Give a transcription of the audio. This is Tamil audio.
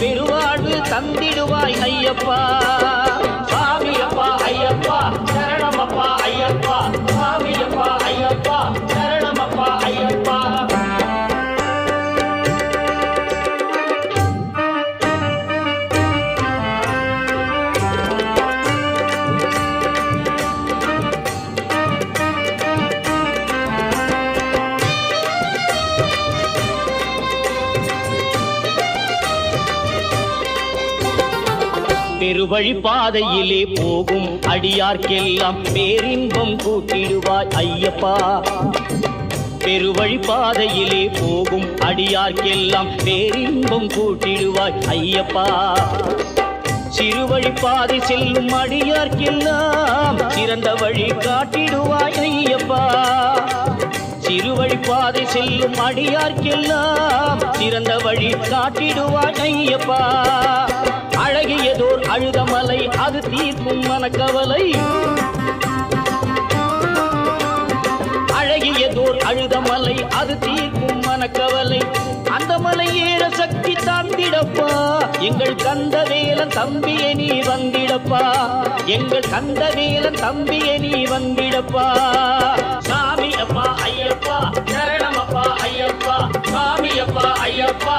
பெருவாழ்வு தந்திடுவாய் ஐயப்பா. சாமியப்பா ஐயப்பா சரணமப்பா ஐயப்பா. சாமியப்பா ஐயப்பா சரணமப்பா ஐயப்பா. பெருவழி பாதையிலே போகும் அடியார்க்கெல்லாம் பேரின்பம் கூட்டிடுவாய் ஐயப்பா. பெருவழி பாதையிலே போகும் அடியார்க்கெல்லாம் பேரின்பம் கூட்டிடுவாய் ஐயப்பா. சிறுவழி பாதை செல்லும் அடியார்க்கெல்லாம் சிறந்த வழி காட்டிடுவாய் ஐயப்பா. சிறுவழி பாதை செல்லும் அடியார்க்கெல்லாம் சிறந்த வழி காட்டிடுவாய் ஐயப்பா. அழகியதோர் அழுதமலை அது தீர்க்கும் மனக்கவலை. அழகியதோர் அழுதமலை அது தீர்க்கும் மனக்கவலை. அந்த மலை ஏற சக்தி தந்திடப்பா. எங்கள் கந்தவேலன் தம்பியை நீ வந்திடப்பா. எங்கள் கந்தவேலன் தம்பியை நீ வந்திடப்பா. சாமி அப்பா ஐயப்பா சரணமப்பா ஐயப்பா. சாமி அப்பா ஐயப்பா